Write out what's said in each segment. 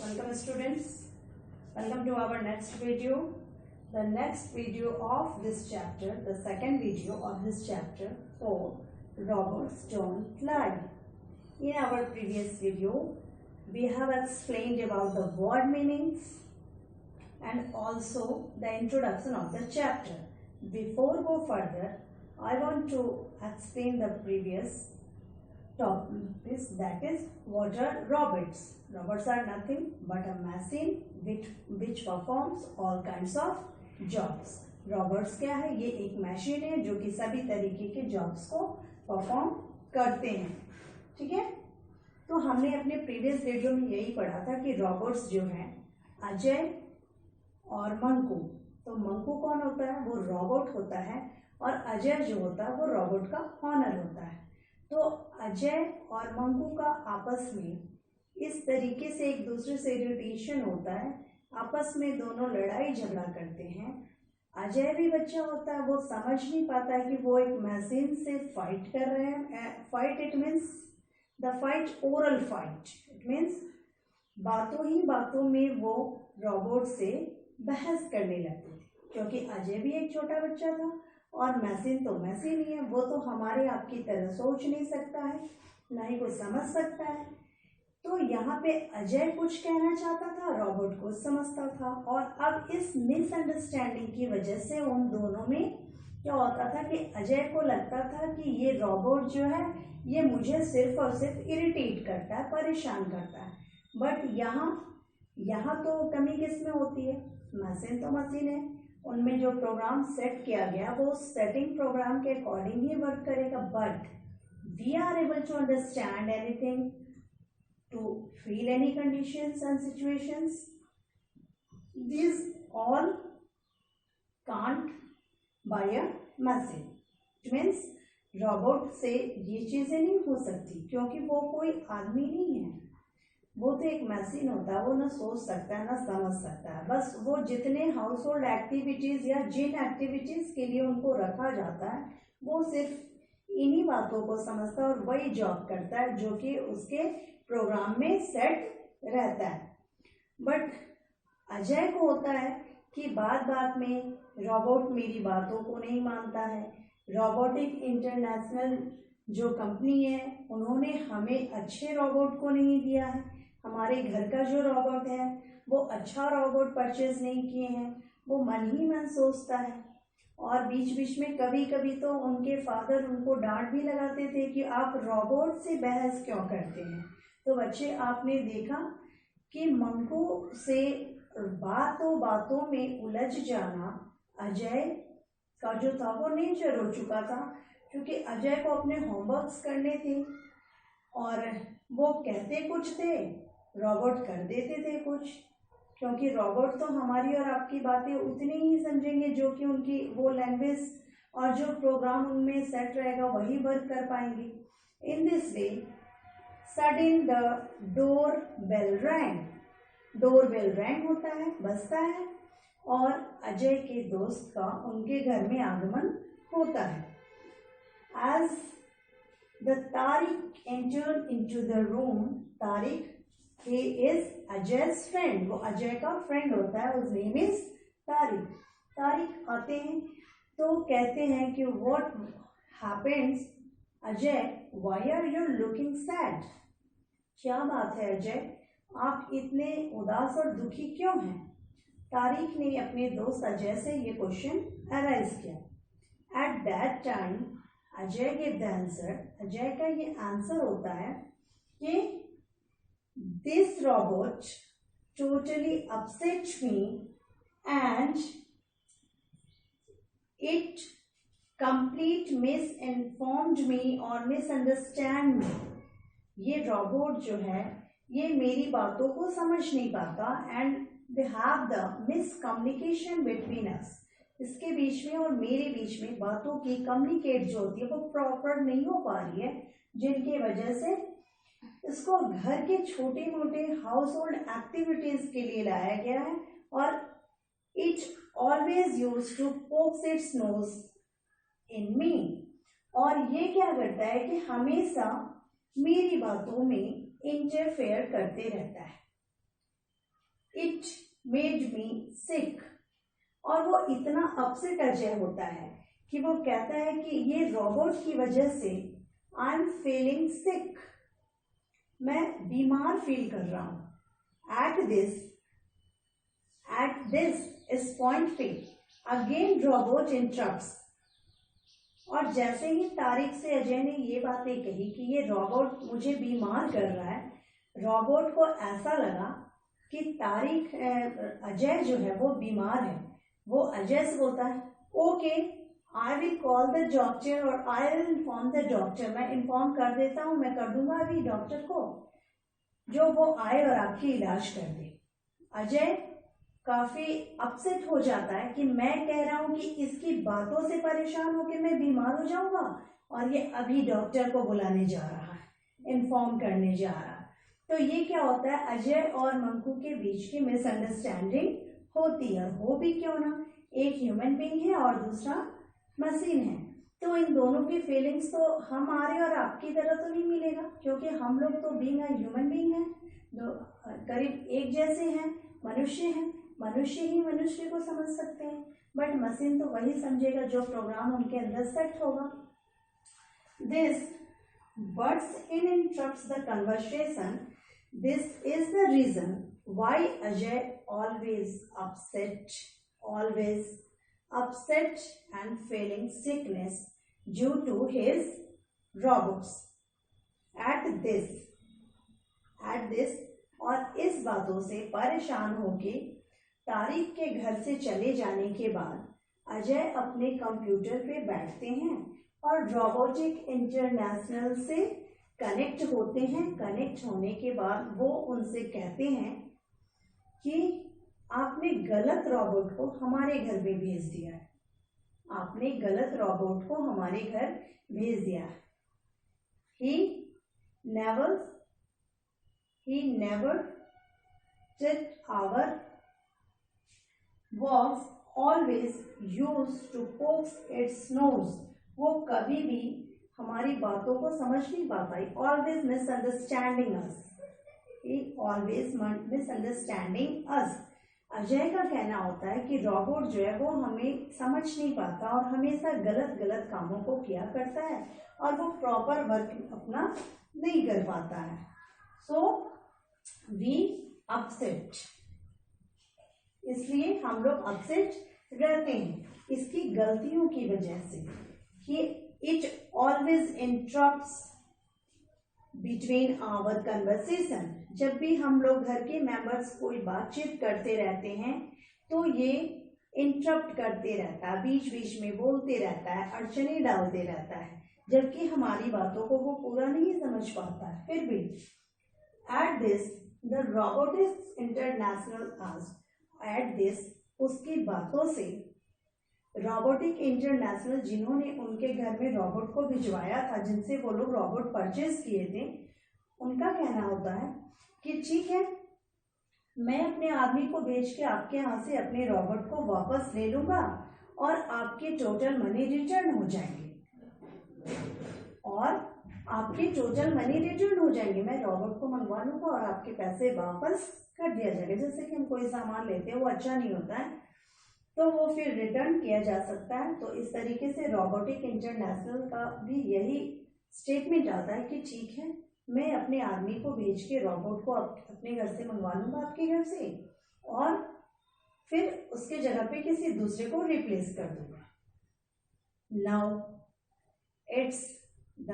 Welcome students. Welcome to our next video. The next video of this chapter, the second video of this chapter, for robots don't lie. In our previous video, we have explained about the word meanings and also the introduction of the chapter. Before go further, I want to explain the previous topic, that is what are robots. Robots are nothing but a machine which performs all kinds of jobs. robots क्या है? ये एक machine है जो कि सभी तरीके के जॉब्स को परफॉर्म करते हैं. ठीक है, तो हमने अपने प्रीवियस वीडियो में यही पढ़ा था कि रोबोट्स जो हैं अजय और मंकू. तो मंकू कौन होता है? वो रोबोट होता है और अजय जो होता है वो रोबोट का ऑनर होता है. तो अजय और मंकू का आपस में इस तरीके से एक दूसरे से इरिटेशन होता है, आपस में दोनों लड़ाई झगड़ा करते हैं. अजय भी बच्चा होता है, वो समझ नहीं पाता है कि वो एक मशीन से फाइट कर रहे हैं. Fight it means the fight oral fight, it means बातों ही बातों में वो रोबोट से बहस करने लगते थे. क्योंकि अजय भी एक छोटा बच्चा था और मशीन तो मशीन ही है, वो तो हमारे आपकी तरह सोच नहीं सकता है, ना ही कोई समझ सकता है. तो यहाँ पे अजय कुछ कहना चाहता था, रोबोट कुछ समझता था. और अब इस मिसअंडरस्टैंडिंग की वजह से उन दोनों में क्या होता था कि अजय को लगता था कि ये रोबोट जो है ये मुझे सिर्फ और सिर्फ इरिटेट करता है, परेशान करता है. बट यहाँ तो कमी किस में होती है? मशीन तो मशीन है, उनमें जो प्रोग्राम सेट किया गया वो सेटिंग प्रोग्राम के अकॉर्डिंग ही वर्क करेगा. But we are able to understand anything, to feel any conditions and situations. These all can't by a machine. It means robot से ये चीज़ें नहीं हो सकती क्योंकि वो कोई आदमी नहीं है, वो तो एक मशीन होता है. वो ना सोच सकता है ना समझ सकता है. बस वो जितने हाउस होल्ड एक्टिविटीज़ या जिन एक्टिविटीज़ के लिए उनको रखा जाता है वो सिर्फ इन्हीं बातों को समझता है और वही जॉब करता है जो कि उसके प्रोग्राम में सेट रहता है. बट अजय को होता है कि बात बात में रोबोट मेरी बातों को नहीं मानता है. रोबोटिक इंटरनेशनल जो कंपनी है उन्होंने हमें अच्छे रोबोट को नहीं दिया है. हमारे घर का जो रोबोट है वो अच्छा रोबोट परचेज नहीं किए हैं. वो मन ही मन सोचता है. और बीच बीच में कभी कभी तो उनके फादर उनको डांट भी लगाते थे कि आप रोबोट से बहस क्यों करते हैं. तो बच्चे आपने देखा कि मंकू से बातों बातों में उलझ जाना अजय का जो था वो नेचर हो चुका था. क्योंकि अजय को अपने होमवर्क्स करने थे और वो कहते कुछ थे, रोबोट कर देते थे कुछ. क्योंकि रोबोट तो हमारी और आपकी बातें उतनी ही समझेंगे जो कि उनकी वो लैंग्वेज और जो प्रोग्राम उनमें सेट रहेगा वही वर्क कर पाएंगे. In this way sudden the door bell rang. Door bell rang होता है, बजता है और अजय के दोस्त का उनके घर में आगमन होता है. As the Tariq entered into the room, Tariq he is Ajay's friend, वो अजय का फ्रेंड होता है, his name is Tariq. Tariq आते हैं तो कहते हैं कि what happens Ajay, why are you looking sad? क्या बात है अजय, आप इतने उदास और दुखी क्यों हैं? तारिक ने अपने दोस्त अजय से ये क्वेश्चन अराइज किया. At that time Ajay give the answer. Ajay का ये आंसर होता है कि this robot totally upset me and it complete misinformed me or misunderstand me. ये रोबोट जो है ये मेरी बातों को समझ नहीं पाता and they have the miscommunication between us. इसके बीच में और मेरे बीच में बातों की कम्युनिकेट जो होती है वो प्रॉपर नहीं हो पा रही है, जिनकी वजह से इसको घर के छोटे मोटे हाउस होल्ड एक्टिविटीज के लिए लाया गया है और it always use to pokes its nose in me. और ये क्या करता है कि हमेशा मेरी बातों में इंटरफेयर करते रहता है. इट मेड मी सिक। और वो इतना अपसेट अजय होता है कि वो कहता है कि ये रोबोट की वजह से आई एम फीलिंग सिक, मैं बीमार फील कर रहा हूं। एट दिस इस पॉइंट पे अगेन रोबोट इंटरप्ट्स। और जैसे ही तारिक से अजय ने ये बातें कही कि ये रोबोट मुझे बीमार कर रहा है, रोबोट को ऐसा लगा कि तारिक अजय जो है वो बीमार है। वो अजय से बोलता है okay I will call the doctor और I will inform the doctor, मैं इन्फॉर्म कर देता हूँ, मैं कर दूंगा अभी डॉक्टर को, जो वो आए और आपकी इलाज कर दे। अजय काफी अपसेट हो जाता है कि मैं कह रहा हूं कि इसकी बातों से परेशान होकर मैं बीमार हो जाऊंगा और ये अभी डॉक्टर को बुलाने जा रहा है, इन्फॉर्म करने जा रहा है। तो ये क्या होता है, अजय और मंकू के बीच की मिसअंडरस्टैंडिंग होती है। हो भी क्यों ना, एक ह्यूमन बीइंग है और दूसरा मशीन है, तो इन दोनों की फीलिंग्स तो हमारे और आपकी तरह तो नहीं मिलेगा, क्योंकि हम लोग तो बीइंग ह्यूमन बीइंग है, जो करीब एक जैसे हैं, मनुष्य हैं, मनुष्य ही मनुष्य को समझ सकते हैं, बट मशीन तो वही समझेगा जो प्रोग्राम उनके अंदर सेट होगा। This buts in interrupts the conversation. This is the reason why Ajay always upset and feeling sickness due to his robots. At this और इस बातों से परेशान होके तारिक के घर से चले जाने के बाद अजय अपने कंप्यूटर पे बैठते हैं और रोबोटिक इंटरनेशनल से कनेक्ट होते हैं। कनेक्ट होने के बाद वो उनसे कहते हैं कि आपने गलत रोबोट को हमारे घर में भेज दिया है, आपने गलत रोबोट को हमारे घर भेज दिया है। He never did our was always used to poke its nose। वो कभी भी हमारी बातों को समझ नहीं पाता। Always misunderstanding us। He always misunderstanding us। Ajay का कहना होता है कि रोबोट जो है वो हमें समझ नहीं पाता और हमेशा गलत गलत कामों को किया करता है और वो प्रॉपर वर्क अपना नहीं कर पाता है। सो वी अपसेट, इसलिए हम लोग अपसेट रहते हैं इसकी गलतियों की वजह से कि it always interrupts between our conversation. जब भी हम लोग घर के मेंबर्स कोई बातचीत करते रहते हैं तो ये इंटरप्ट करते रहता है, बीच बीच में बोलते रहता है, अड़चने डालते रहता है, जबकि हमारी बातों को वो पूरा नहीं समझ पाता है। फिर भी at this the robotics international asked, at this उसकी बातों से रोबोटिक इंटरनेशनल जिन्होंने उनके घर में रोबोट को भिजवाया था, जिनसे वो लोग रोबोट परचेज किए थे, उनका कहना होता है कि ठीक है मैं अपने आदमी को भेज के आपके यहाँ से अपने रोबोट को वापस ले लूंगा और आपके टोटल मनी रिटर्न हो जाएंगे, मैं रोबोट को मंगवा लूंगा और आपके पैसे वापस कर दिया जाएगा। जैसे कि हम कोई सामान लेते हैं वो अच्छा नहीं होता है तो वो फिर रिटर्न किया जा सकता है। तो इस तरीके से रोबोटिक इंटरनेशनल का भी यही स्टेटमेंट आता है कि ठीक है मैं अपने आदमी को भेज के रोबोट को अपने घर से मंगवा लूंगा आपके घर से और फिर उसके जगह पे किसी दूसरे को रिप्लेस कर दूंगा। Now it's the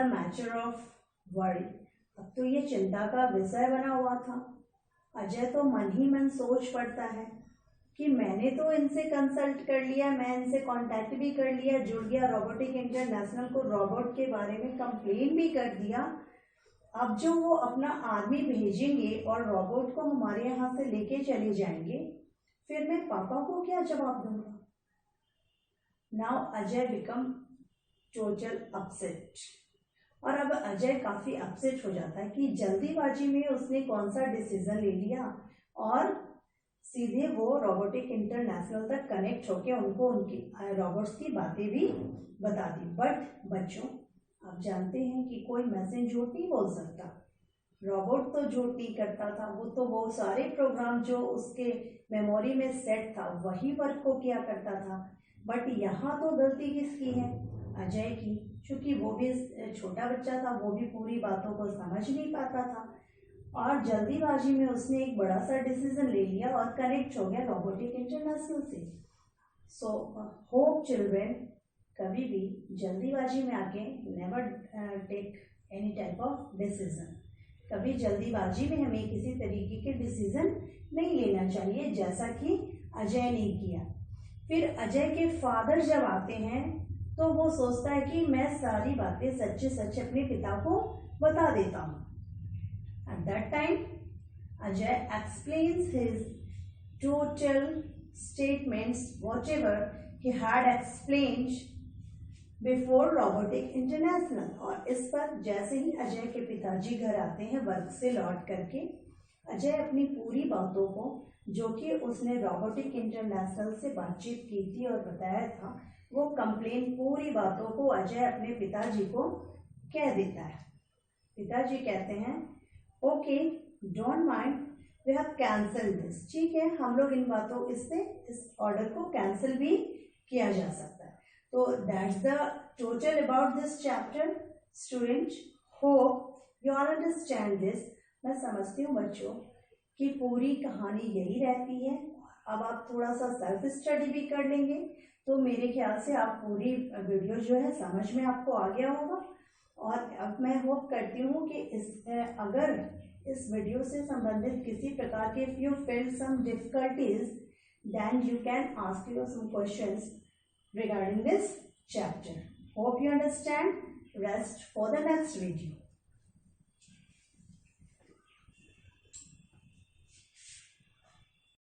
matter of worry. अब तो ये चिंता का विषय बना हुआ था। अजय तो मन ही मन सोच पड़ता है कि मैंने तो इनसे कंसल्ट कर लिया, मैं इनसे कांटेक्ट भी कर लिया, जुड़ गया, रोबोटिक इंटरनेशनल को रोबोट के बारे में कंप्लेन भी कर दिया। अब जो वो अपना आदमी भेजेंगे और रोबोट को हमारे यहाँ से लेके चले जाएंगे, फिर मैं पापा को क्या जवाब दूंगा। Now Ajay become total upset. और अब अजय काफी अपसेट हो जाता है कि जल्दीबाजी में उसने कौन सा डिसीजन ले लिया और सीधे वो रोबोटिक इंटरनेशनल तक कनेक्ट होके उनको उनकी रोबोट्स की बातें भी बता दी। बट बच्चों आप जानते हैं कि कोई मैसेज झूठ नहीं बोल सकता। रोबोट तो झूठ नहीं करता था, वो सारे प्रोग्राम जो उसके मेमोरी में सेट था वही वर्क को किया करता था। बट यहाँ तो गलती किसकी है? अजय की, क्योंकि वो भी छोटा बच्चा था, वो भी पूरी बातों को समझ नहीं पाता था और जल्दीबाजी में उसने एक बड़ा सा डिसीजन ले लिया और कनेक्ट हो गया रोबोटिक इंटरनेशनल से। सो होप चिल्ड्रेन, कभी भी जल्दीबाजी में आके never take any type of decision. कभी जल्दीबाजी में हमें किसी तरीके के डिसीजन नहीं लेना चाहिए, जैसा कि अजय ने किया। फिर अजय के फादर जब आते हैं तो वो सोचता है कि मैं सारी बातें सच्चे सच्चे अपने पिता को बता देता हूँ। At that time, Ajay explains his total statements, whatever he had explained before Robotic International। और इस पर जैसे ही अजय के पिताजी घर आते हैं वर्क से लौट करके, अजय अपनी पूरी बातों को, जो कि उसने रोबोटिक इंटरनेशनल से बातचीत की थी और बताया था, वो कंप्लेन पूरी बातों को अजय अपने पिताजी को कह देता है। पिताजी कहते हैं okay, don't mind, we have cancel this. ठीक है, हम लोग इन बातों इस ऑर्डर को कैंसिल भी किया जा सकता है। तो that's the total about this chapter. Student, hope you all understand this. मैं समझती हूँ बच्चों कि पूरी कहानी यही रहती है। अब आप थोड़ा सा सेल्फ स्टडी भी कर लेंगे तो मेरे ख्याल से आप पूरी वीडियो जो है समझ में आपको आ गया होगा। और अब मैं होप करती हूँ कि अगर इस वीडियो से संबंधित किसी प्रकार के if you feel some difficulties, then you can ask your some questions regarding this chapter. Hope you understand. Rest for the next video.